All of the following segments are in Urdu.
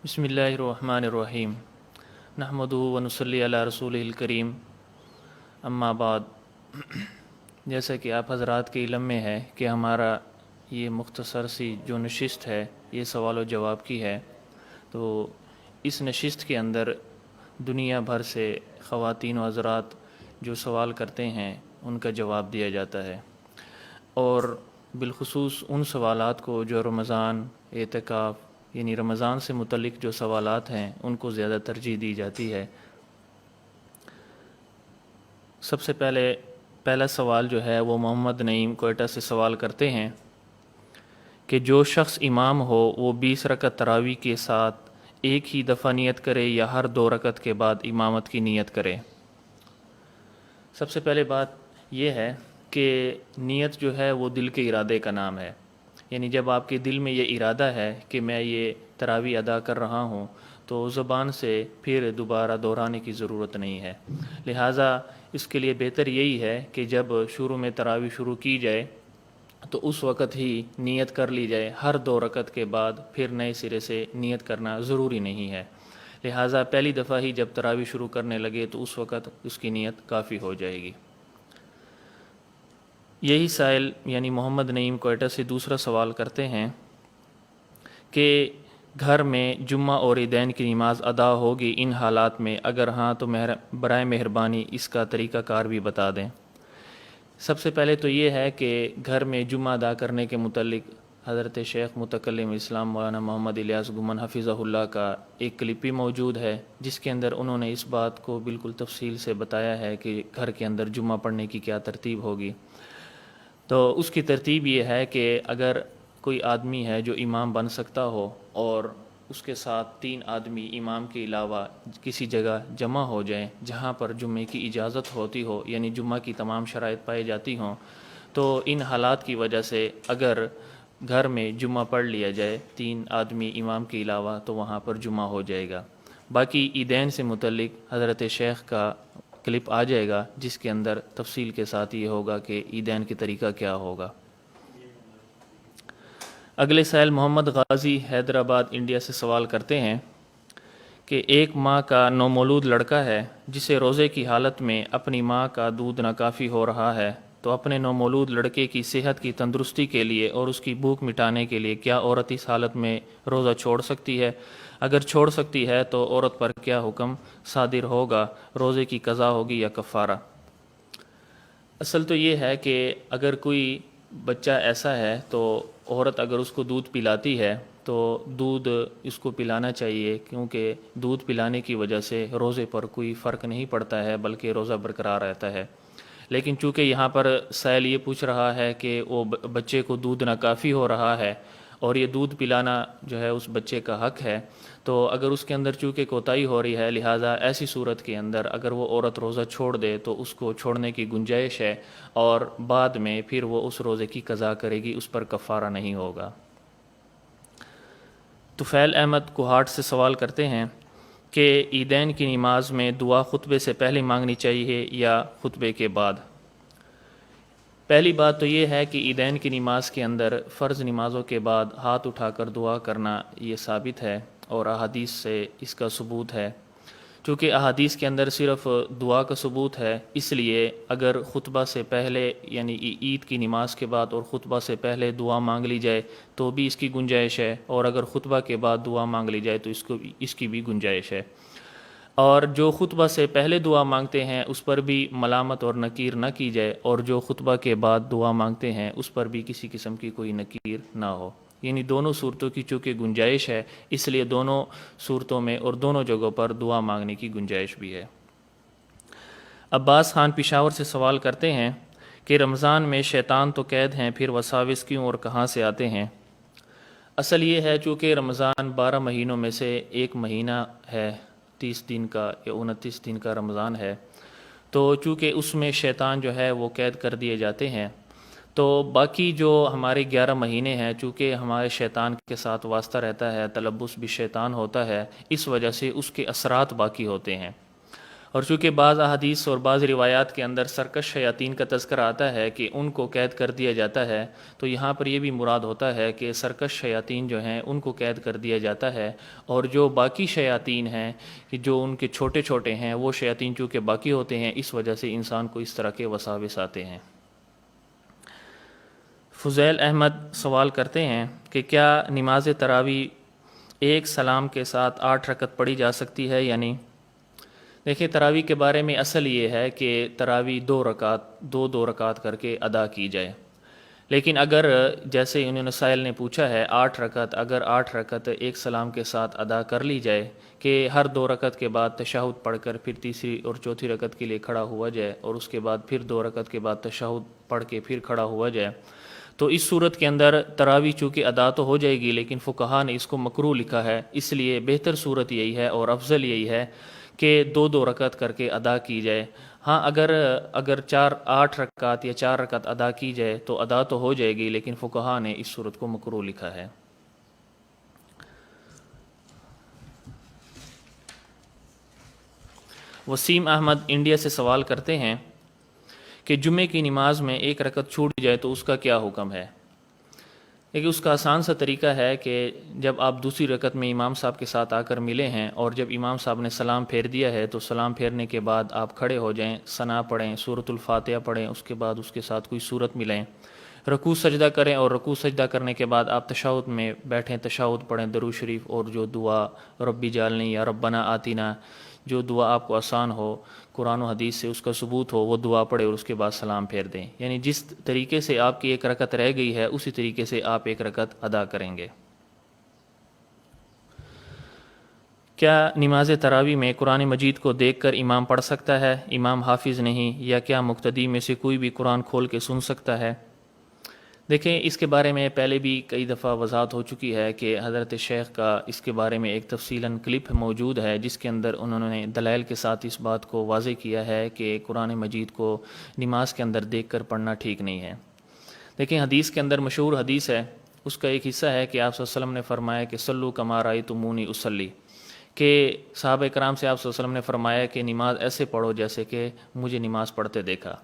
بسم اللہ الرحمن الرحیم نحمدہ ونصلی علی رسولہ الکریم اما بعد۔ جیسا کہ آپ حضرات کے علم میں ہے کہ ہمارا یہ مختصر سی جو نشست ہے یہ سوال و جواب کی ہے، تو اس نشست کے اندر دنیا بھر سے خواتین و حضرات جو سوال کرتے ہیں ان کا جواب دیا جاتا ہے، اور بالخصوص ان سوالات کو جو رمضان، اعتکاف یعنی رمضان سے متعلق جو سوالات ہیں ان کو زیادہ ترجیح دی جاتی ہے۔ سب سے پہلا سوال جو ہے وہ محمد نعیم کوئٹہ سے سوال کرتے ہیں کہ جو شخص امام ہو وہ 20 رکعت تراویح کے ساتھ ایک ہی دفعہ نیت کرے یا ہر 2 رکعت کے بعد امامت کی نیت کرے۔ سب سے پہلے بات یہ ہے کہ نیت جو ہے وہ دل کے ارادے کا نام ہے، یعنی جب آپ کے دل میں یہ ارادہ ہے کہ میں یہ تراویح ادا کر رہا ہوں تو زبان سے پھر دوبارہ دہرانے کی ضرورت نہیں ہے۔ لہٰذا اس کے لیے بہتر یہی ہے کہ جب شروع میں تراویح شروع کی جائے تو اس وقت ہی نیت کر لی جائے، ہر 2 رکعت کے بعد پھر نئے سرے سے نیت کرنا ضروری نہیں ہے۔ لہٰذا پہلی دفعہ ہی جب تراویح شروع کرنے لگے تو اس وقت اس کی نیت کافی ہو جائے گی۔ یہی سائل یعنی محمد نعیم کوئٹہ سے دوسرا سوال کرتے ہیں کہ گھر میں جمعہ اور عیدین کی نماز ادا ہوگی ان حالات میں، اگر ہاں تو برائے مہربانی اس کا طریقہ کار بھی بتا دیں۔ سب سے پہلے تو یہ ہے کہ گھر میں جمعہ ادا کرنے کے متعلق حضرت شیخ متکلم اسلام مولانا محمد الیاس گمن حفظہ اللہ کا ایک کلپ بھی موجود ہے، جس کے اندر انہوں نے اس بات کو بالکل تفصیل سے بتایا ہے کہ گھر کے اندر جمعہ پڑھنے کی کیا ترتیب ہوگی۔ تو اس کی ترتیب یہ ہے کہ اگر کوئی آدمی ہے جو امام بن سکتا ہو اور اس کے ساتھ 3 آدمی امام کے علاوہ کسی جگہ جمع ہو جائیں جہاں پر جمعے کی اجازت ہوتی ہو، یعنی جمعہ کی تمام شرائط پائی جاتی ہوں، تو ان حالات کی وجہ سے اگر گھر میں جمعہ پڑھ لیا جائے 3 آدمی امام کے علاوہ تو وہاں پر جمعہ ہو جائے گا۔ باقی عیدین سے متعلق حضرت شیخ کا کلپ آ جائے گا جس کے اندر تفصیل کے ساتھ یہ ہوگا کہ عیدین کے طریقہ کیا ہوگا۔ اگلے سائل محمد غازی حیدرآباد انڈیا سے سوال کرتے ہیں کہ ایک ماں کا نومولود لڑکا ہے جسے روزے کی حالت میں اپنی ماں کا دودھ ناکافی ہو رہا ہے، تو اپنے نومولود لڑکے کی صحت کی تندرستی کے لیے اور اس کی بھوک مٹانے کے لیے کیا عورت اس حالت میں روزہ چھوڑ سکتی ہے؟ اگر چھوڑ سکتی ہے تو عورت پر کیا حکم صادر ہوگا؟ روزے کی قضا ہوگی یا کفارہ؟ اصل تو یہ ہے کہ اگر کوئی بچہ ایسا ہے تو عورت اگر اس کو دودھ پلاتی ہے تو دودھ اس کو پلانا چاہیے، کیونکہ دودھ پلانے کی وجہ سے روزے پر کوئی فرق نہیں پڑتا ہے بلکہ روزہ برقرار رہتا ہے۔ لیکن چونکہ یہاں پر سائل یہ پوچھ رہا ہے کہ وہ بچے کو دودھ ناکافی ہو رہا ہے اور یہ دودھ پلانا جو ہے اس بچے کا حق ہے، تو اگر اس کے اندر چونکہ کوتاہی ہو رہی ہے، لہٰذا ایسی صورت کے اندر اگر وہ عورت روزہ چھوڑ دے تو اس کو چھوڑنے کی گنجائش ہے، اور بعد میں پھر وہ اس روزے کی قضا کرے گی، اس پر کفارہ نہیں ہوگا۔ طفیل احمد کوہاٹ سے سوال کرتے ہیں کہ عیدین کی نماز میں دعا خطبے سے پہلے مانگنی چاہیے یا خطبے کے بعد؟ پہلی بات تو یہ ہے کہ عیدین کی نماز کے اندر فرض نمازوں کے بعد ہاتھ اٹھا کر دعا کرنا یہ ثابت ہے اور احادیث سے اس کا ثبوت ہے۔ چونکہ احادیث کے اندر صرف دعا کا ثبوت ہے، اس لیے اگر خطبہ سے پہلے یعنی عید کی نماز کے بعد اور خطبہ سے پہلے دعا مانگ لی جائے تو بھی اس کی گنجائش ہے، اور اگر خطبہ کے بعد دعا مانگ لی جائے تو اس کی بھی گنجائش ہے۔ اور جو خطبہ سے پہلے دعا مانگتے ہیں اس پر بھی ملامت اور نکیر نہ کی جائے، اور جو خطبہ کے بعد دعا مانگتے ہیں اس پر بھی کسی قسم کی کوئی نکیر نہ ہو، یعنی دونوں صورتوں کی چونکہ گنجائش ہے اس لیے دونوں صورتوں میں اور دونوں جگہوں پر دعا مانگنے کی گنجائش بھی ہے۔ عباس خان پشاور سے سوال کرتے ہیں کہ رمضان میں شیطان تو قید ہیں، پھر وساوس کیوں اور کہاں سے آتے ہیں؟ اصل یہ ہے چونکہ رمضان 12 مہینوں میں سے ایک مہینہ ہے، 30 دن کا یا 29 دن کا رمضان ہے، تو چونکہ اس میں شیطان جو ہے وہ قید کر دیے جاتے ہیں، تو باقی جو ہمارے 11 مہینے ہیں چونکہ ہمارے شیطان کے ساتھ واسطہ رہتا ہے، تلبس بھی شیطان ہوتا ہے، اس وجہ سے اس کے اثرات باقی ہوتے ہیں۔ اور چونکہ بعض احادیث اور بعض روایات کے اندر سرکش شیاطین کا تذکر آتا ہے کہ ان کو قید کر دیا جاتا ہے، تو یہاں پر یہ بھی مراد ہوتا ہے کہ سرکش شیاطین جو ہیں ان کو قید کر دیا جاتا ہے، اور جو باقی شیاطین ہیں کہ جو ان کے چھوٹے چھوٹے ہیں، وہ شیاطین چونکہ باقی ہوتے ہیں، اس وجہ سے انسان کو اس طرح کے وساوس آتے ہیں۔ فضیل احمد سوال کرتے ہیں کہ کیا نماز تراویح ایک سلام کے ساتھ 8 رکعت پڑھی جا سکتی ہے یا نہیں؟ دیکھیں، تراویح کے بارے میں اصل یہ ہے کہ تراویح 2 رکعت کر کے ادا کی جائے، لیکن اگر جیسے انہوں نے سائل نے پوچھا ہے 8 رکعت، اگر 8 رکعت ایک سلام کے ساتھ ادا کر لی جائے کہ ہر 2 رکعت کے بعد تشہد پڑھ کر پھر تیسری اور چوتھی رکعت کے لیے کھڑا ہوا جائے، اور اس کے بعد پھر 2 رکعت کے بعد تشہد پڑھ کے پھر کھڑا ہوا جائے، تو اس صورت کے اندر تراویح چونکہ ادا تو ہو جائے گی، لیکن فقہا نے اس کو مکروہ لکھا ہے۔ اس لیے بہتر صورت یہی ہے اور افضل یہی ہے کہ 2 رکعت کر کے ادا کی جائے۔ ہاں، اگر 8 رکعت یا 4 رکعت ادا کی جائے تو ادا تو ہو جائے گی، لیکن فقہا نے اس صورت کو مکروہ لکھا ہے۔ وسیم احمد انڈیا سے سوال کرتے ہیں کہ جمعے کی نماز میں 1 رکعت چھوٹ جائے تو اس کا کیا حکم ہے؟ دیکھیے، اس کا آسان سا طریقہ ہے کہ جب آپ دوسری رکعت میں امام صاحب کے ساتھ آ کر ملے ہیں اور جب امام صاحب نے سلام پھیر دیا ہے تو سلام پھیرنے کے بعد آپ کھڑے ہو جائیں، ثنا پڑھیں، سورۃ الفاتحہ پڑھیں، اس کے بعد اس کے ساتھ کوئی سورت ملائیں، رکوع سجدہ کریں، اور رکوع سجدہ کرنے کے بعد آپ تشہد میں بیٹھیں، تشہد پڑھیں، درود شریف اور جو دعا ربی جعلنی یا ربنا آتینا، جو دعا آپ کو آسان ہو، قرآن و حدیث سے اس کا ثبوت ہو، وہ دعا پڑھے اور اس کے بعد سلام پھیر دیں۔ یعنی جس طریقے سے آپ کی 1 رکعت رہ گئی ہے اسی طریقے سے آپ 1 رکعت ادا کریں گے۔ کیا نماز تراویح میں قرآن مجید کو دیکھ کر امام پڑھ سکتا ہے، امام حافظ نہیں، یا کیا مقتدی میں سے کوئی بھی قرآن کھول کے سن سکتا ہے؟ دیکھیں، اس کے بارے میں پہلے بھی کئی دفعہ وضاحت ہو چکی ہے کہ حضرت شیخ کا اس کے بارے میں ایک تفصیلاً کلپ موجود ہے جس کے اندر انہوں نے دلائل کے ساتھ اس بات کو واضح کیا ہے کہ قرآن مجید کو نماز کے اندر دیکھ کر پڑھنا ٹھیک نہیں ہے۔ دیکھیں، حدیث کے اندر مشہور حدیث ہے، اس کا ایک حصہ ہے کہ آپ صلی اللہ علیہ وسلم نے فرمایا کہ صلو کما رأیتمونی اصلی، کہ صحابہ کرام سے آپ صلی اللہ علیہ وسلم نے فرمایا کہ نماز ایسے پڑھو جیسے کہ مجھے نماز پڑھتے دیکھا۔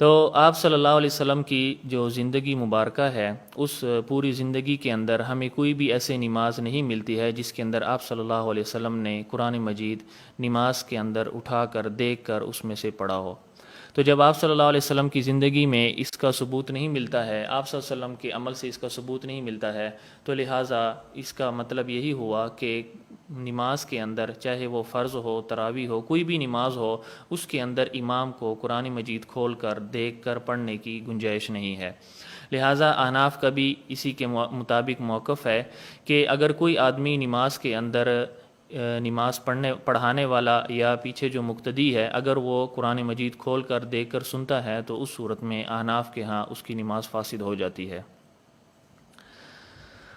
تو آپ صلی اللہ علیہ وسلم کی جو زندگی مبارکہ ہے، اس پوری زندگی کے اندر ہمیں کوئی بھی ایسے نماز نہیں ملتی ہے جس کے اندر آپ صلی اللہ علیہ وسلم نے قرآن مجید نماز کے اندر اٹھا کر دیکھ کر اس میں سے پڑھا ہو۔ تو جب آپ صلی اللہ علیہ وسلم کی زندگی میں اس کا ثبوت نہیں ملتا ہے، آپ صلی اللہ علیہ وسلم کے عمل سے اس کا ثبوت نہیں ملتا ہے، تو لہٰذا اس کا مطلب یہی ہوا کہ نماز کے اندر چاہے وہ فرض ہو، تراویح ہو، کوئی بھی نماز ہو، اس کے اندر امام کو قرآن مجید کھول کر دیکھ کر پڑھنے کی گنجائش نہیں ہے۔ لہٰذا احناف کا بھی اسی کے مطابق موقف ہے کہ اگر کوئی آدمی نماز کے اندر نماز پڑھانے والا یا پیچھے جو مقتدی ہے، اگر وہ قرآن مجید کھول کر دیکھ کر سنتا ہے تو اس صورت میں احناف کے ہاں اس کی نماز فاسد ہو جاتی ہے۔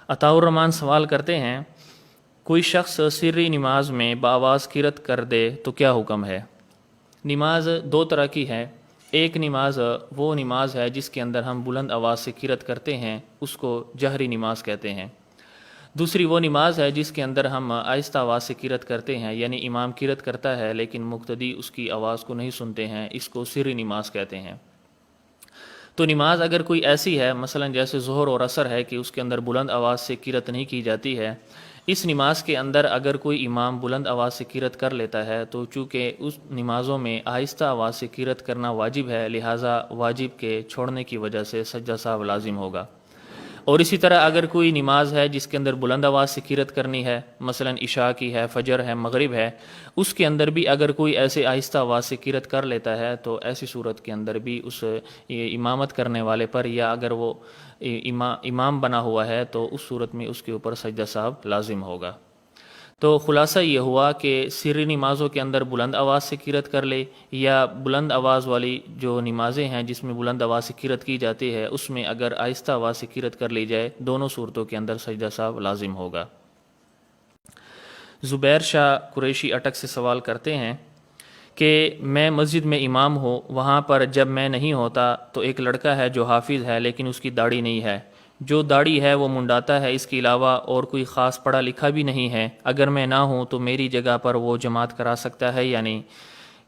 عطاء الرحمن سوال کرتے ہیں، کوئی شخص سری نماز میں بآواز قرأت کر دے تو کیا حکم ہے؟ نماز 2 طرح کی ہے۔ ایک نماز وہ نماز ہے جس کے اندر ہم بلند آواز سے قرأت کرتے ہیں، اس کو جہری نماز کہتے ہیں۔ دوسری وہ نماز ہے جس کے اندر ہم آہستہ آواز سے قرأت کرتے ہیں، یعنی امام قرأت کرتا ہے لیکن مقتدی اس کی آواز کو نہیں سنتے ہیں، اس کو سری نماز کہتے ہیں۔ تو نماز اگر کوئی ایسی ہے، مثلا جیسے ظہر اور عصر ہے کہ اس کے اندر بلند آواز سے قرأت نہیں کی جاتی ہے، اس نماز کے اندر اگر کوئی امام بلند آواز سے قرأت کر لیتا ہے تو چونکہ اس نمازوں میں آہستہ آواز سے قرأت کرنا واجب ہے، لہٰذا واجب کے چھوڑنے کی وجہ سے سجدہ سہو لازم ہوگا۔ اور اسی طرح اگر کوئی نماز ہے جس کے اندر بلند آواز سے قرأت کرنی ہے، مثلا عشاء کی ہے، فجر ہے، مغرب ہے، اس کے اندر بھی اگر کوئی ایسے آہستہ آواز سے قرأت کر لیتا ہے تو ایسی صورت کے اندر بھی اس امامت کرنے والے پر، یا اگر وہ امام بنا ہوا ہے تو اس صورت میں اس کے اوپر سجدہ سہو لازم ہوگا۔ تو خلاصہ یہ ہوا کہ سری نمازوں کے اندر بلند آواز سے قرأت کر لے، یا بلند آواز والی جو نمازیں ہیں جس میں بلند آواز سے قرأت کی جاتی ہے اس میں اگر آہستہ آواز سے قرأت کر لی جائے، دونوں صورتوں کے اندر سجدہ سہو لازم ہوگا۔ زبیر شاہ قریشی اٹک سے سوال کرتے ہیں کہ میں مسجد میں امام ہوں، وہاں پر جب میں نہیں ہوتا تو ایک لڑکا ہے جو حافظ ہے لیکن اس کی داڑھی نہیں ہے، جو داڑھی ہے وہ منڈاتا ہے، اس کے علاوہ اور کوئی خاص پڑھا لکھا بھی نہیں ہے، اگر میں نہ ہوں تو میری جگہ پر وہ جماعت کرا سکتا ہے یا نہیں؟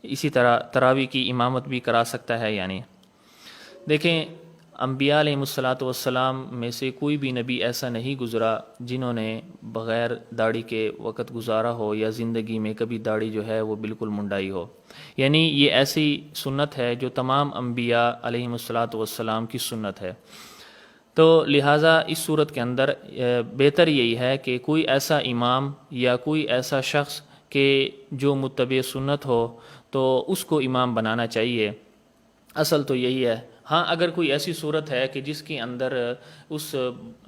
اسی طرح تراویح کی امامت بھی کرا سکتا ہے. یعنی دیکھیں، انبیاء علیہ الصلاۃ والسلام میں سے کوئی بھی نبی ایسا نہیں گزرا جنہوں نے بغیر داڑھی کے وقت گزارا ہو یا زندگی میں کبھی داڑھی جو ہے وہ بالکل منڈائی ہو. یعنی یہ ایسی سنت ہے جو تمام انبیاء علیہ الصلاۃ والسلام کی سنت ہے. تو لہٰذا اس صورت کے اندر بہتر یہی ہے کہ کوئی ایسا امام یا کوئی ایسا شخص کہ جو متبع سنت ہو تو اس کو امام بنانا چاہیے. اصل تو یہی ہے. ہاں، اگر کوئی ایسی صورت ہے کہ جس کے اندر اس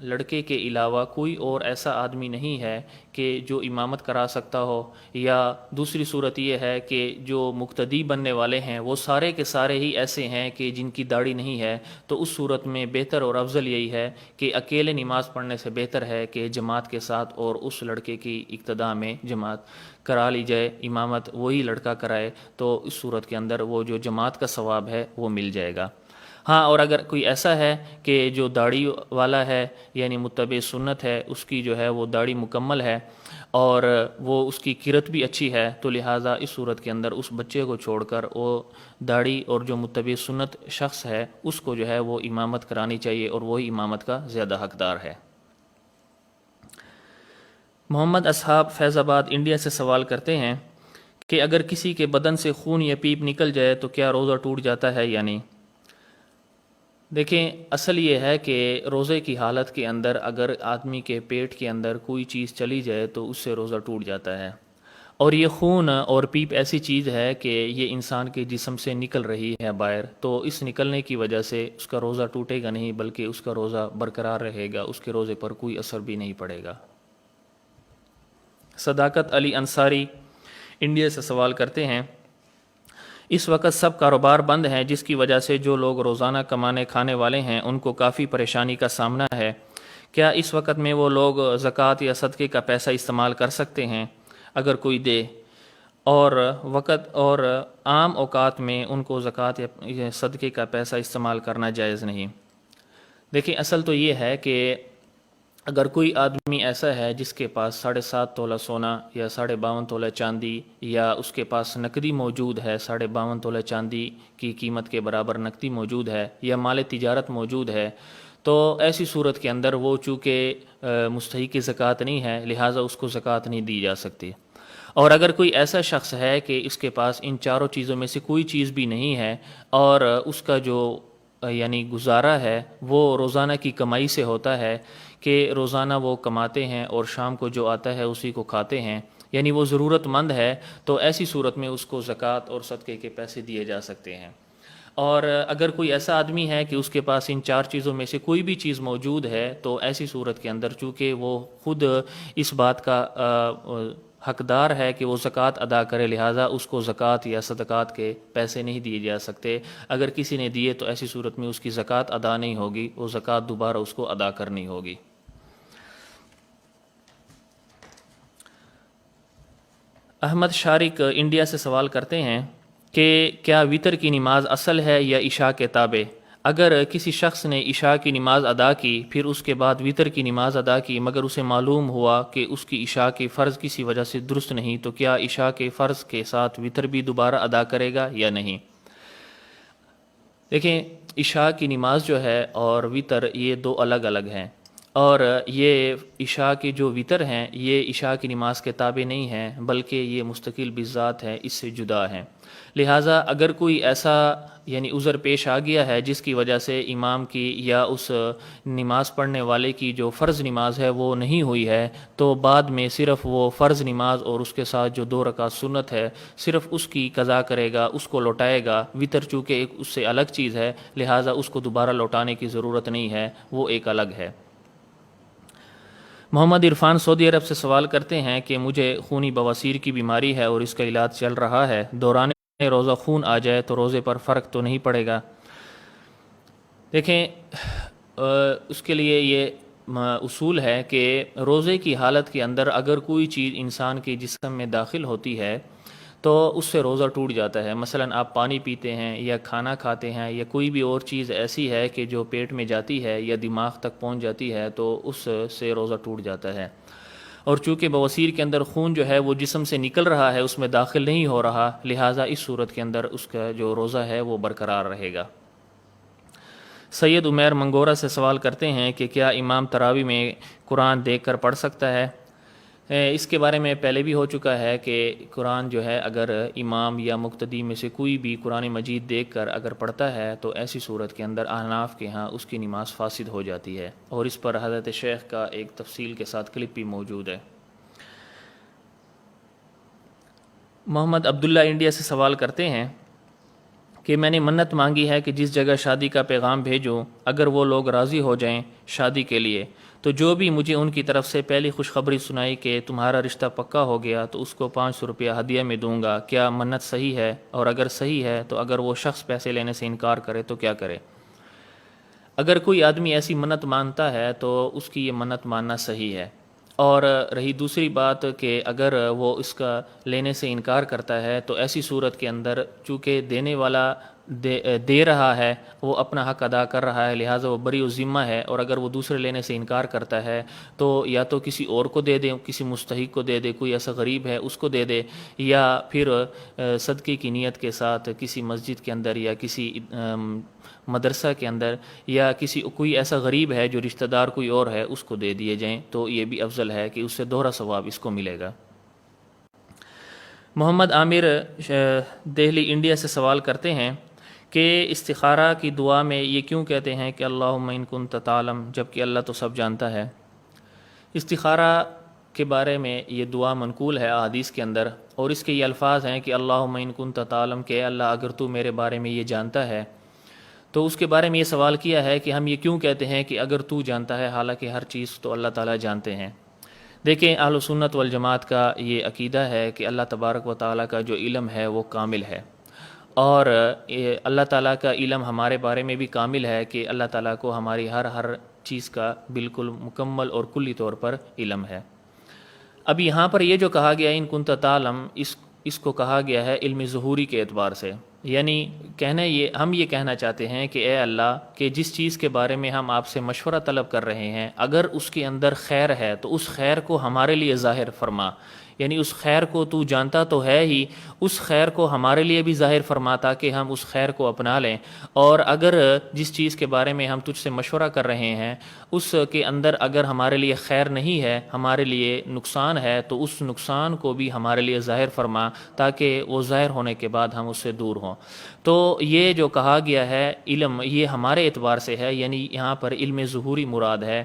لڑکے کے علاوہ کوئی اور ایسا آدمی نہیں ہے کہ جو امامت کرا سکتا ہو، یا دوسری صورت یہ ہے کہ جو مقتدی بننے والے ہیں وہ سارے کے سارے ہی ایسے ہیں کہ جن کی داڑھی نہیں ہے، تو اس صورت میں بہتر اور افضل یہی ہے کہ اکیلے نماز پڑھنے سے بہتر ہے کہ جماعت کے ساتھ اور اس لڑکے کی اقتداء میں جماعت کرا لی جائے، امامت وہی لڑکا کرائے، تو اس صورت کے اندر وہ جو جماعت کا ثواب ہے وہ مل جائے گا. ہاں، اور اگر کوئی ایسا ہے کہ جو داڑھی والا ہے یعنی متبع سنت ہے، اس کی جو ہے وہ داڑھی مکمل ہے اور وہ اس کی کرت بھی اچھی ہے، تو لہٰذا اس صورت کے اندر اس بچے کو چھوڑ کر وہ داڑھی اور جو متبع سنت شخص ہے اس کو جو ہے وہ امامت کرانی چاہیے، اور وہی امامت کا زیادہ حقدار ہے. محمد اصحاب فیض آباد انڈیا سے سوال کرتے ہیں کہ اگر کسی کے بدن سے خون یا پیپ نکل جائے تو کیا روزہ ٹوٹ جاتا ہے یا نہیں؟ دیکھیں، اصل یہ ہے کہ روزے کی حالت کے اندر اگر آدمی کے پیٹ کے اندر کوئی چیز چلی جائے تو اس سے روزہ ٹوٹ جاتا ہے. اور یہ خون اور پیپ ایسی چیز ہے کہ یہ انسان کے جسم سے نکل رہی ہے باہر، تو اس نکلنے کی وجہ سے اس کا روزہ ٹوٹے گا نہیں، بلکہ اس کا روزہ برقرار رہے گا، اس کے روزے پر کوئی اثر بھی نہیں پڑے گا. صداقت علی انصاری انڈیا سے سوال کرتے ہیں، اس وقت سب کاروبار بند ہیں جس کی وجہ سے جو لوگ روزانہ کمانے کھانے والے ہیں ان کو کافی پریشانی کا سامنا ہے. کیا اس وقت میں وہ لوگ زکوٰۃ یا صدقے کا پیسہ استعمال کر سکتے ہیں اگر کوئی دے، اور وقت اور عام اوقات میں ان کو زکوٰۃ یا صدقے کا پیسہ استعمال کرنا جائز نہیں؟ دیکھیں، اصل تو یہ ہے کہ اگر کوئی آدمی ایسا ہے جس کے پاس 7.5 تولہ سونا یا 52.5 تولہ چاندی، یا اس کے پاس نقدی موجود ہے 52.5 تولہ چاندی کی قیمت کے برابر نقدی موجود ہے، یا مال تجارت موجود ہے، تو ایسی صورت کے اندر وہ چونکہ مستحق زکوٰۃ نہیں ہے، لہٰذا اس کو زکوٰۃ نہیں دی جا سکتی. اور اگر کوئی ایسا شخص ہے کہ اس کے پاس ان چاروں چیزوں میں سے کوئی چیز بھی نہیں ہے، اور اس کا جو یعنی گزارا ہے وہ روزانہ کی کمائی سے ہوتا ہے کہ روزانہ وہ کماتے ہیں اور شام کو جو آتا ہے اسی کو کھاتے ہیں، یعنی وہ ضرورت مند ہے، تو ایسی صورت میں اس کو زکوٰۃ اور صدقے کے پیسے دیے جا سکتے ہیں. اور اگر کوئی ایسا آدمی ہے کہ اس کے پاس ان 4 چیزوں میں سے کوئی بھی چیز موجود ہے، تو ایسی صورت کے اندر چونکہ وہ خود اس بات کا حقدار ہے کہ وہ زکوٰۃ ادا کرے، لہٰذا اس کو زکوٰۃ یا صدقات کے پیسے نہیں دیے جا سکتے. اگر کسی نے دیے تو ایسی صورت میں اس کی زکوٰۃ ادا نہیں ہوگی، وہ زکوٰۃ دوبارہ اس کو ادا کرنی ہوگی. احمد شارق انڈیا سے سوال کرتے ہیں کہ کیا وتر کی نماز اصل ہے یا عشاء کے تابع؟ اگر کسی شخص نے عشاء کی نماز ادا کی پھر اس کے بعد وتر کی نماز ادا کی، مگر اسے معلوم ہوا کہ اس کی عشاء کے فرض کسی وجہ سے درست نہیں، تو کیا عشاء کے فرض کے ساتھ وتر بھی دوبارہ ادا کرے گا یا نہیں؟ دیکھیں، عشاء کی نماز جو ہے اور وتر یہ 2 الگ الگ ہیں، اور یہ عشاء کے جو وتر ہیں یہ عشاء کی نماز کے تابع نہیں ہیں، بلکہ یہ مستقل بذات ہے، اس سے جدا ہیں. لہٰذا اگر کوئی ایسا یعنی عذر پیش آ گیا ہے جس کی وجہ سے امام کی یا اس نماز پڑھنے والے کی جو فرض نماز ہے وہ نہیں ہوئی ہے، تو بعد میں صرف وہ فرض نماز اور اس کے ساتھ جو 2 رکعت سنت ہے صرف اس کی قضا کرے گا، اس کو لوٹائے گا. وتر چونکہ ایک اس سے الگ چیز ہے، لہٰذا اس کو دوبارہ لوٹانے کی ضرورت نہیں ہے، وہ ایک الگ ہے. محمد عرفان سعودی عرب سے سوال کرتے ہیں کہ مجھے خونی بواسیر کی بیماری ہے اور اس کا علاج چل رہا ہے، دوران روزہ خون آ جائے تو روزے پر فرق تو نہیں پڑے گا؟ دیکھیں، اس کے لیے یہ اصول ہے کہ روزے کی حالت کے اندر اگر کوئی چیز انسان کے جسم میں داخل ہوتی ہے تو اس سے روزہ ٹوٹ جاتا ہے. مثلا آپ پانی پیتے ہیں یا کھانا کھاتے ہیں یا کوئی بھی اور چیز ایسی ہے کہ جو پیٹ میں جاتی ہے یا دماغ تک پہنچ جاتی ہے تو اس سے روزہ ٹوٹ جاتا ہے. اور چونکہ بواسیر کے اندر خون جو ہے وہ جسم سے نکل رہا ہے، اس میں داخل نہیں ہو رہا، لہٰذا اس صورت کے اندر اس کا جو روزہ ہے وہ برقرار رہے گا۔ سید عمیر منگورہ سے سوال کرتے ہیں کہ کیا امام تراوی میں قرآن دیکھ کر پڑھ سکتا ہے؟ اس کے بارے میں پہلے بھی ہو چکا ہے کہ قرآن جو ہے اگر امام یا مقتدی میں سے کوئی بھی قرآن مجید دیکھ کر اگر پڑھتا ہے تو ایسی صورت کے اندر احناف کے ہاں اس کی نماز فاسد ہو جاتی ہے، اور اس پر حضرت شیخ کا ایک تفصیل کے ساتھ کلپ بھی موجود ہے۔ محمد عبداللہ انڈیا سے سوال کرتے ہیں کہ میں نے منت مانگی ہے کہ جس جگہ شادی کا پیغام بھیجوں اگر وہ لوگ راضی ہو جائیں شادی کے لیے تو جو بھی مجھے ان کی طرف سے پہلی خوشخبری سنائی کہ تمہارا رشتہ پکا ہو گیا تو اس کو 500 روپیہ ہدیہ میں دوں گا، کیا منت صحیح ہے؟ اور اگر صحیح ہے تو اگر وہ شخص پیسے لینے سے انکار کرے تو کیا کرے؟ اگر کوئی آدمی ایسی منت مانتا ہے تو اس کی یہ منت ماننا صحیح ہے۔ اور رہی دوسری بات کہ اگر وہ اس کا لینے سے انکار کرتا ہے تو ایسی صورت کے اندر چونکہ دینے والا دے رہا ہے، وہ اپنا حق ادا کر رہا ہے، لہٰذا وہ بری الذمہ ہے، اور اگر وہ دوسرے لینے سے انکار کرتا ہے تو یا تو کسی اور کو دے دے، کسی مستحق کو دے دے، کوئی ایسا غریب ہے اس کو دے دے، یا پھر صدقے کی نیت کے ساتھ کسی مسجد کے اندر یا کسی مدرسہ کے اندر یا کوئی ایسا غریب ہے جو رشتہ دار کوئی اور ہے اس کو دے دیے جائیں، تو یہ بھی افضل ہے کہ اس سے دوہرا ثواب اس کو ملے گا۔ محمد عامر دہلی انڈیا سے سوال کرتے ہیں کہ استخارہ کی دعا میں یہ کیوں کہتے ہیں کہ اللہم ان کنت تعلم، جبکہ اللہ تو سب جانتا ہے؟ استخارہ کے بارے میں یہ دعا منقول ہے احادیث کے اندر، اور اس کے یہ الفاظ ہیں کہ اللہم ان کنت تعلم، کہ اللہ اگر تو میرے بارے میں یہ جانتا ہے، تو اس کے بارے میں یہ سوال کیا ہے کہ ہم یہ کیوں کہتے ہیں کہ اگر تو جانتا ہے، حالانکہ ہر چیز تو اللہ تعالیٰ جانتے ہیں۔ دیکھیں، اہل سنت والجماعت کا یہ عقیدہ ہے کہ اللہ تبارک و تعالیٰ کا جو علم ہے وہ کامل ہے، اور اللہ تعالیٰ کا علم ہمارے بارے میں بھی کامل ہے کہ اللہ تعالیٰ کو ہماری ہر چیز کا بالکل مکمل اور کلی طور پر علم ہے۔ اب یہاں پر یہ جو کہا گیا ان کنت تعلم، اس کو کہا گیا ہے علم ظہوری کے اعتبار سے، یعنی ہم یہ کہنا چاہتے ہیں کہ اے اللہ کہ جس چیز کے بارے میں ہم آپ سے مشورہ طلب کر رہے ہیں، اگر اس کے اندر خیر ہے تو اس خیر کو ہمارے لیے ظاہر فرما، یعنی اس خیر کو تو جانتا تو ہے ہی، اس خیر کو ہمارے لیے بھی ظاہر فرما تاکہ ہم اس خیر کو اپنا لیں، اور اگر جس چیز کے بارے میں ہم تجھ سے مشورہ کر رہے ہیں اس کے اندر اگر ہمارے لیے خیر نہیں ہے، ہمارے لیے نقصان ہے، تو اس نقصان کو بھی ہمارے لیے ظاہر فرما تاکہ وہ ظاہر ہونے کے بعد ہم اس سے دور ہوں۔ تو یہ جو کہا گیا ہے علم، یہ ہمارے اعتبار سے ہے، یعنی یہاں پر علم ظہوری مراد ہے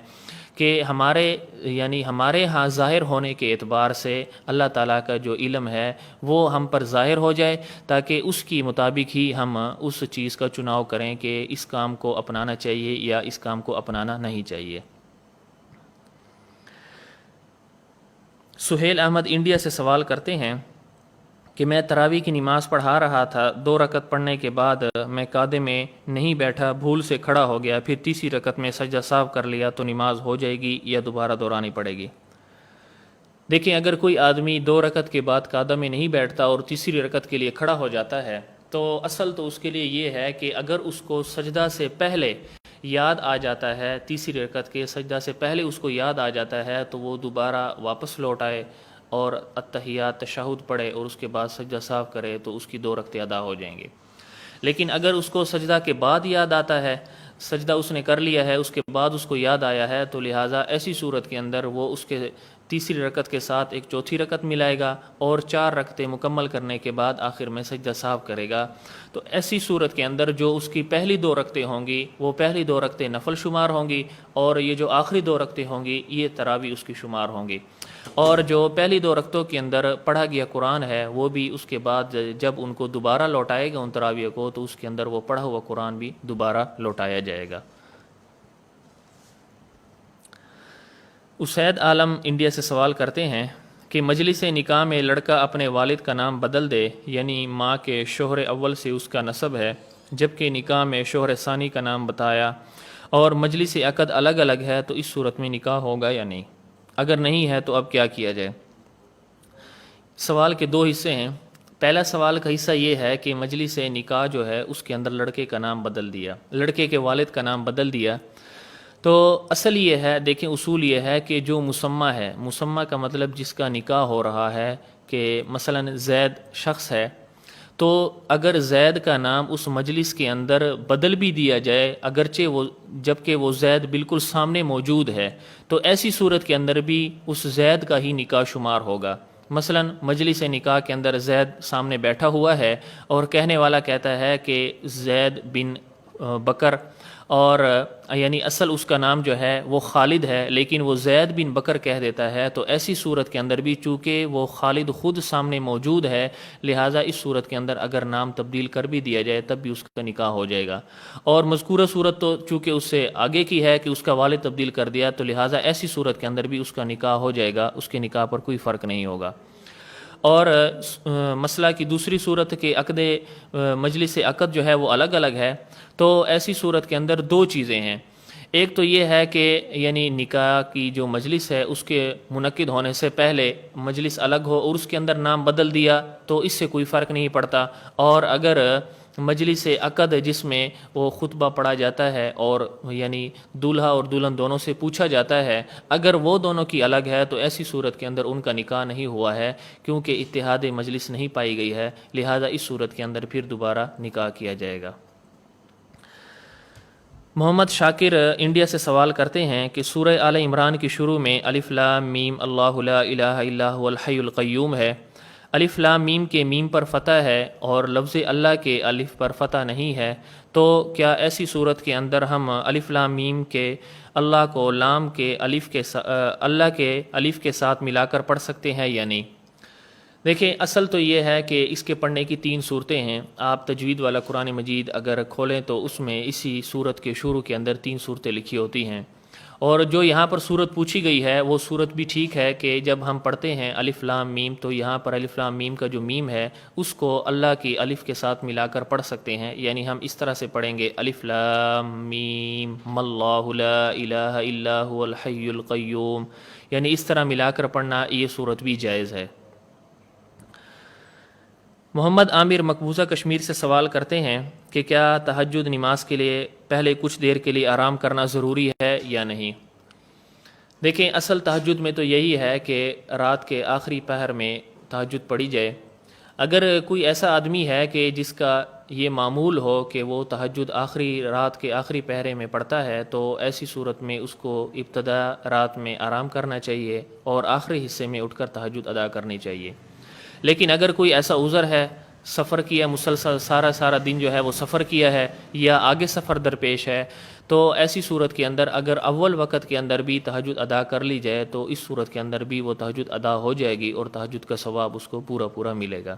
کہ ہمارے ہاں ظاہر ہونے کے اعتبار سے اللہ تعالیٰ کا جو علم ہے وہ ہم پر ظاہر ہو جائے تاکہ اس کی مطابق ہی ہم اس چیز کا چناؤ کریں کہ اس کام کو اپنانا چاہیے یا اس کام کو اپنانا نہیں چاہیے۔ سہیل احمد انڈیا سے سوال کرتے ہیں کہ میں تراویح کی نماز پڑھا رہا تھا، 2 رکعت پڑھنے کے بعد میں قعدے میں نہیں بیٹھا، بھول سے کھڑا ہو گیا، پھر تیسری رکعت میں سجدہ سہو کر لیا، تو نماز ہو جائے گی یا دوبارہ دہرانی پڑے گی؟ دیکھیں، اگر کوئی آدمی 2 رکعت کے بعد قعدہ میں نہیں بیٹھتا اور تیسری رکعت کے لیے کھڑا ہو جاتا ہے تو اصل تو اس کے لیے یہ ہے کہ اگر اس کو سجدہ سے پہلے یاد آ جاتا ہے، تیسری رکعت کے سجدہ سے پہلے اس کو یاد آ جاتا ہے تو وہ دوبارہ واپس لوٹ آئے اور التحیات تشہد پڑھے اور اس کے بعد سجدہ سہو کرے تو اس کی 2 رکعتیں ادا ہو جائیں گے۔ لیکن اگر اس کو سجدہ کے بعد یاد آتا ہے، سجدہ اس نے کر لیا ہے، اس کے بعد اس کو یاد آیا ہے، تو لہٰذا ایسی صورت کے اندر وہ اس کے تیسری رکعت کے ساتھ ایک چوتھی رکعت ملائے گا اور 4 رکعتیں مکمل کرنے کے بعد آخر میں سجدہ سہو کرے گا۔ تو ایسی صورت کے اندر جو اس کی پہلی 2 رکعتیں ہوں گی وہ پہلی 2 رکعتیں نفل شمار ہوں گی، اور یہ جو آخری 2 رکعتیں ہوں گی یہ تراویح اس کی شمار ہوں گی، اور جو پہلی 2 رکعتوں کے اندر پڑھا گیا قرآن ہے وہ بھی اس کے بعد جب ان کو دوبارہ لوٹائے گا ان تراویح کو تو اس کے اندر وہ پڑھا ہوا قرآن بھی دوبارہ لوٹایا جائے گا۔ اسید عالم انڈیا سے سوال کرتے ہیں کہ مجلس نکاح میں لڑکا اپنے والد کا نام بدل دے، یعنی ماں کے شوہر اول سے اس کا نسب ہے، جبکہ نکاح میں شوہر ثانی کا نام بتایا اور مجلس عقد الگ الگ ہے، تو اس صورت میں نکاح ہوگا یا نہیں؟ اگر نہیں ہے تو اب کیا کیا جائے؟ سوال کے 2 حصے ہیں۔ پہلا سوال کا حصہ یہ ہے کہ مجلس نکاح جو ہے اس کے اندر لڑکے کا نام بدل دیا، لڑکے کے والد کا نام بدل دیا، تو اصل یہ ہے، دیکھیں اصول یہ ہے کہ جو مسمہ ہے، مسمہ کا مطلب جس کا نکاح ہو رہا ہے، کہ مثلا زید شخص ہے، تو اگر زید کا نام اس مجلس کے اندر بدل بھی دیا جائے اگرچہ وہ جبکہ وہ زید بالکل سامنے موجود ہے، تو ایسی صورت کے اندر بھی اس زید کا ہی نکاح شمار ہوگا۔ مثلا مجلس نکاح کے اندر زید سامنے بیٹھا ہوا ہے اور کہنے والا کہتا ہے کہ زید بن بکر، اور یعنی اصل اس کا نام جو ہے وہ خالد ہے، لیکن وہ زید بن بکر کہہ دیتا ہے، تو ایسی صورت کے اندر بھی چونکہ وہ خالد خود سامنے موجود ہے، لہٰذا اس صورت کے اندر اگر نام تبدیل کر بھی دیا جائے تب بھی اس کا نکاح ہو جائے گا۔ اور مذکورہ صورت تو چونکہ اس سے آگے کی ہے کہ اس کا والد تبدیل کر دیا، تو لہٰذا ایسی صورت کے اندر بھی اس کا نکاح ہو جائے گا، اس کے نکاح پر کوئی فرق نہیں ہوگا۔ اور مسئلہ کی دوسری صورت کہ عقد مجلس عقد جو ہے وہ الگ الگ ہے، تو ایسی صورت کے اندر دو چیزیں ہیں۔ ایک تو یہ ہے کہ یعنی نکاح کی جو مجلس ہے اس کے منعقد ہونے سے پہلے مجلس الگ ہو اور اس کے اندر نام بدل دیا تو اس سے کوئی فرق نہیں پڑتا، اور اگر مجلس عقد جس میں وہ خطبہ پڑھا جاتا ہے اور یعنی دولہا اور دلہن دونوں سے پوچھا جاتا ہے، اگر وہ دونوں کی الگ ہے تو ایسی صورت کے اندر ان کا نکاح نہیں ہوا ہے، کیونکہ اتحاد مجلس نہیں پائی گئی ہے، لہذا اس صورت کے اندر پھر دوبارہ نکاح کیا جائے گا۔ محمد شاکر انڈیا سے سوال کرتے ہیں کہ سورہ آل عمران کی شروع میں الف لام میم اللہ لا الہ الا هو الحی القیوم ہے، الف لام میم کے میم پر فتح ہے اور لفظ اللہ کے الف پر فتح نہیں ہے، تو کیا ایسی صورت کے اندر ہم الف لام میم کے اللہ کو لام کے اللہ کے الف کے ساتھ ملا کر پڑھ سکتے ہیں یا نہیں؟ دیکھیں اصل تو یہ ہے کہ اس کے پڑھنے کی تین صورتیں ہیں۔ آپ تجوید والا قرآن مجید اگر کھولیں تو اس میں اسی صورت کے شروع کے اندر تین صورتیں لکھی ہوتی ہیں، اور جو یہاں پر صورت پوچھی گئی ہے وہ صورت بھی ٹھیک ہے کہ جب ہم پڑھتے ہیں الف لام میم تو یہاں پر الف لام میم کا جو میم ہے اس کو اللہ کی الف کے ساتھ ملا کر پڑھ سکتے ہیں، یعنی ہم اس طرح سے پڑھیں گے الف لام میم اللہ لا الہ الا هو الحی القیوم، یعنی اس طرح ملا کر پڑھنا یہ صورت بھی جائز ہے۔ محمد عامر مقبوضہ کشمیر سے سوال کرتے ہیں کہ کیا تہجد نماز کے لیے پہلے کچھ دیر کے لیے آرام کرنا ضروری ہے یا نہیں؟ دیکھیں اصل تہجد میں تو یہی ہے کہ رات کے آخری پہر میں تہجد پڑھی جائے۔ اگر کوئی ایسا آدمی ہے کہ جس کا یہ معمول ہو کہ وہ تہجد رات کے آخری پہرے میں پڑھتا ہے، تو ایسی صورت میں اس کو ابتدا رات میں آرام کرنا چاہیے اور آخری حصے میں اٹھ کر تہجد ادا کرنی چاہیے۔ لیکن اگر کوئی ایسا عذر ہے، سفر کیا مسلسل سارا دن جو ہے وہ سفر کیا ہے یا آگے سفر درپیش ہے، تو ایسی صورت کے اندر اگر اول وقت کے اندر بھی تہجد ادا کر لی جائے تو اس صورت کے اندر بھی وہ تہجد ادا ہو جائے گی اور تہجد کا ثواب اس کو پورا ملے گا۔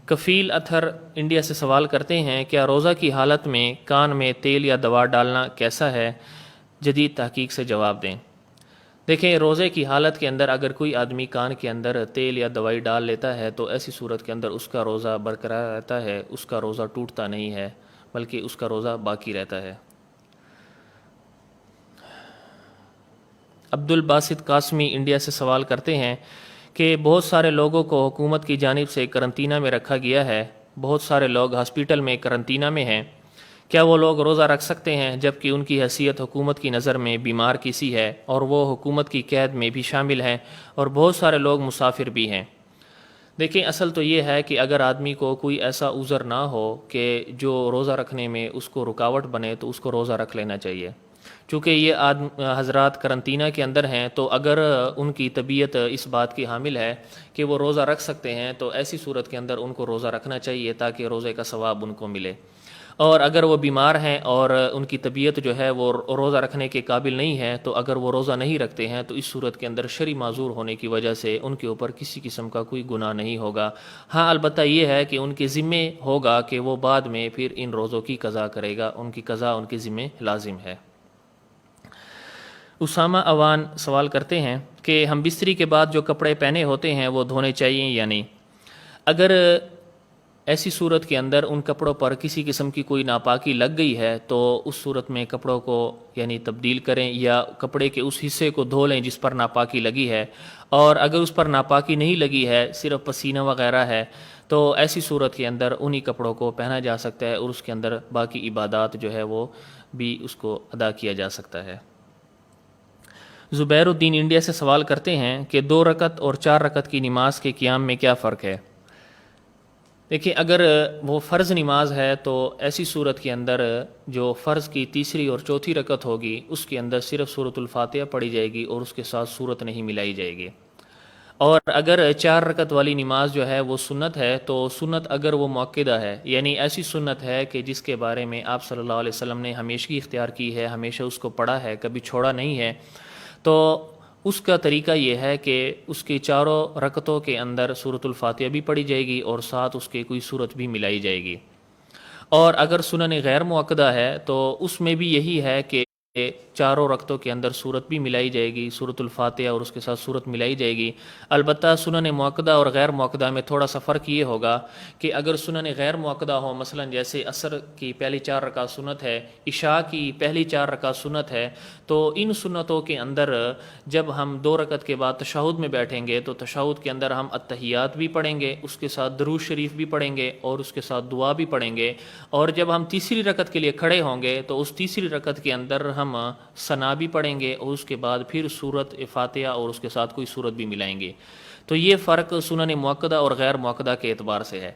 کفیل اتھر انڈیا سے سوال کرتے ہیں کیا روزہ کی حالت میں کان میں تیل یا دوا ڈالنا کیسا ہے؟ جدید تحقیق سے جواب دیں۔ دیکھیں روزے کی حالت کے اندر اگر کوئی آدمی کان کے اندر تیل یا دوائی ڈال لیتا ہے تو ایسی صورت کے اندر اس کا روزہ برقرار رہتا ہے، اس کا روزہ ٹوٹتا نہیں ہے بلکہ اس کا روزہ باقی رہتا ہے۔ عبد الباسط قاسمی انڈیا سے سوال کرتے ہیں کہ بہت سارے لوگوں کو حکومت کی جانب سے قرنطینہ میں رکھا گیا ہے، بہت سارے لوگ ہاسپٹل میں قرنطینہ میں ہیں، کیا وہ لوگ روزہ رکھ سکتے ہیں جبکہ ان کی حیثیت حکومت کی نظر میں بیمار کسی ہے اور وہ حکومت کی قید میں بھی شامل ہیں اور بہت سارے لوگ مسافر بھی ہیں؟ دیکھیں اصل تو یہ ہے کہ اگر آدمی کو کوئی ایسا عذر نہ ہو کہ جو روزہ رکھنے میں اس کو رکاوٹ بنے تو اس کو روزہ رکھ لینا چاہیے۔ چونکہ یہ حضرات قرنطینہ کے اندر ہیں تو اگر ان کی طبیعت اس بات کی حامل ہے کہ وہ روزہ رکھ سکتے ہیں تو ایسی صورت کے اندر ان کو روزہ رکھنا چاہیے تاکہ روزے کا ثواب ان کو ملے، اور اگر وہ بیمار ہیں اور ان کی طبیعت جو ہے وہ روزہ رکھنے کے قابل نہیں ہے تو اگر وہ روزہ نہیں رکھتے ہیں تو اس صورت کے اندر شرعی معذور ہونے کی وجہ سے ان کے اوپر کسی قسم کا کوئی گناہ نہیں ہوگا۔ ہاں البتہ یہ ہے کہ ان کے ذمے ہوگا کہ وہ بعد میں پھر ان روزوں کی قضا کرے گا، ان کی قضا ان کے ذمے لازم ہے۔ اسامہ اوان سوال کرتے ہیں کہ ہم بستری کے بعد جو کپڑے پہنے ہوتے ہیں وہ دھونے چاہیے یا نہیں؟ اگر ایسی صورت کے اندر ان کپڑوں پر کسی قسم کی کوئی ناپاکی لگ گئی ہے تو اس صورت میں کپڑوں کو یعنی تبدیل کریں یا کپڑے کے اس حصے کو دھو لیں جس پر ناپاکی لگی ہے، اور اگر اس پر ناپاکی نہیں لگی ہے، صرف پسینہ وغیرہ ہے، تو ایسی صورت کے اندر انہی کپڑوں کو پہنا جا سکتا ہے اور اس کے اندر باقی عبادات جو ہے وہ بھی اس کو ادا کیا جا سکتا ہے۔ زبیر الدین انڈیا سے سوال کرتے ہیں کہ 2 رکعت اور 4 رکعت کی نماز کے قیام میں کیا فرق ہے؟ دیکھیں، اگر وہ فرض نماز ہے تو ایسی صورت کے اندر جو فرض کی تیسری اور چوتھی رکعت ہوگی اس کے اندر صرف سورۃ الفاتحہ پڑھی جائے گی اور اس کے ساتھ سورت نہیں ملائی جائے گی۔ اور اگر 4 رکعت والی نماز جو ہے وہ سنت ہے تو سنت اگر وہ مؤکدہ ہے، یعنی ایسی سنت ہے کہ جس کے بارے میں آپ صلی اللہ علیہ وسلم نے ہمیشگی اختیار کی ہے، ہمیشہ اس کو پڑھا ہے، کبھی چھوڑا نہیں ہے، تو اس کا طریقہ یہ ہے کہ اس کی 4 رکعتوں کے اندر سورۃ الفاتحہ بھی پڑھی جائے گی اور ساتھ اس کے کوئی سورت بھی ملائی جائے گی۔ اور اگر سنن غیر مؤکدہ ہے تو اس میں بھی یہی ہے کہ 4 رکعتوں کے اندر سورت بھی ملائی جائے گی، سورۃ الفاتحہ اور اس کے ساتھ سورت ملائی جائے گی۔ البتہ سنن مؤکدہ اور غیر مؤکدہ میں تھوڑا سا فرق یہ ہوگا کہ اگر سنن غیر مؤکدہ ہو، مثلا جیسے عصر کی پہلی 4 رکعت سنت ہے، عشاء کی پہلی 4 رکعت سنت ہے، تو ان سنتوں کے اندر جب ہم 2 رکعت کے بعد تشہد میں بیٹھیں گے تو تشہد کے اندر ہم التحیات بھی پڑھیں گے، اس کے ساتھ درود شریف بھی پڑھیں گے اور اس کے ساتھ دعا بھی پڑھیں گے، اور جب ہم تیسری رکعت کے لیے کھڑے ہوں گے تو اس تیسری رکعت کے اندر ہم ثنا بھی پڑھیں گے اور اس کے بعد پھر سورت فاتحہ اور اس کے ساتھ کوئی سورت بھی ملائیں گے۔ تو یہ فرق سنن مؤکدہ اور غیر مؤکدہ کے اعتبار سے ہے۔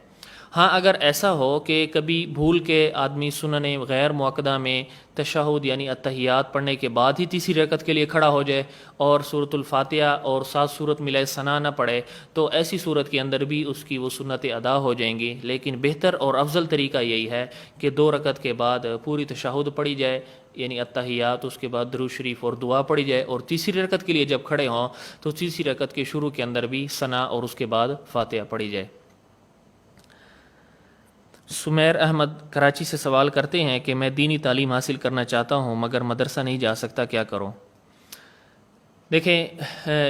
ہاں، اگر ایسا ہو کہ کبھی بھول کے آدمی سنن غیر مؤکدہ میں تشہد یعنی التحیات پڑھنے کے بعد ہی تیسری رکعت کے لیے کھڑا ہو جائے اور سورۃ الفاتحہ اور ساتھ سورت ملائے ثنا نہ پڑھے، تو ایسی صورت کے اندر بھی اس کی وہ سنتیں ادا ہو جائیں گی، لیکن بہتر اور افضل طریقہ یہی ہے کہ 2 رکعت کے بعد پوری تشہد پڑھی جائے یعنی التحیات، اس کے بعد درود شریف اور دعا پڑھی جائے، اور تیسری رکعت کے لیے جب کھڑے ہوں تو تیسری رکعت کے شروع کے اندر بھی ثنا اور اس کے بعد فاتحہ پڑھی جائے۔ سمیر احمد کراچی سے سوال کرتے ہیں کہ میں دینی تعلیم حاصل کرنا چاہتا ہوں مگر مدرسہ نہیں جا سکتا، کیا کروں؟ دیکھیں،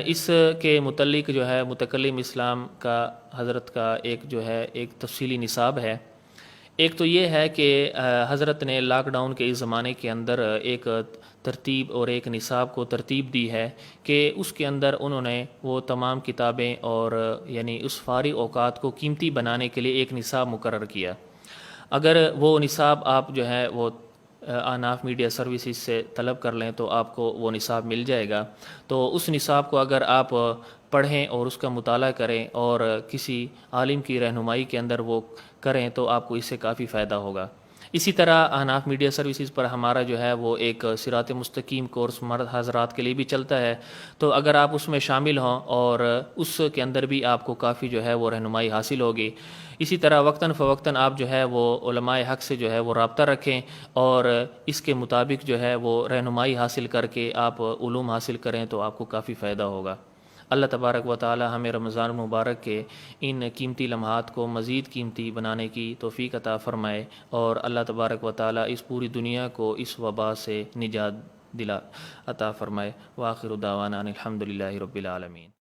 اس کے متعلق جو ہے متکلم اسلام کا حضرت کا ایک تفصیلی نصاب ہے۔ ایک تو یہ ہے کہ حضرت نے لاک ڈاؤن کے اس زمانے کے اندر ایک ترتیب اور ایک نصاب کو ترتیب دی ہے کہ اس کے اندر انہوں نے وہ تمام کتابیں اور یعنی اس فارغ اوقات کو قیمتی بنانے کے لیے ایک نصاب مقرر کیا۔ اگر وہ نصاب آپ جو ہے وہ آناف میڈیا سروسز سے طلب کر لیں تو آپ کو وہ نصاب مل جائے گا۔ تو اس نصاب کو اگر آپ پڑھیں اور اس کا مطالعہ کریں اور کسی عالم کی رہنمائی کے اندر وہ کریں تو آپ کو اس سے کافی فائدہ ہوگا۔ اسی طرح آناف میڈیا سروسز پر ہمارا جو ہے وہ ایک صراط مستقیم کورس مرد حضرات کے لیے بھی چلتا ہے، تو اگر آپ اس میں شامل ہوں اور اس کے اندر بھی آپ کو کافی جو ہے وہ رہنمائی حاصل ہوگی۔ اسی طرح وقتاً فوقتاً آپ جو ہے وہ علماء حق سے جو ہے وہ رابطہ رکھیں اور اس کے مطابق جو ہے وہ رہنمائی حاصل کر کے آپ علوم حاصل کریں تو آپ کو کافی فائدہ ہوگا۔ اللہ تبارک و تعالی ہمیں رمضان مبارک کے ان قیمتی لمحات کو مزید قیمتی بنانے کی توفیق عطا فرمائے، اور اللہ تبارک و تعالی اس پوری دنیا کو اس وبا سے نجات عطا فرمائے۔ وآخر دعوانا الحمدللہ رب العالمین۔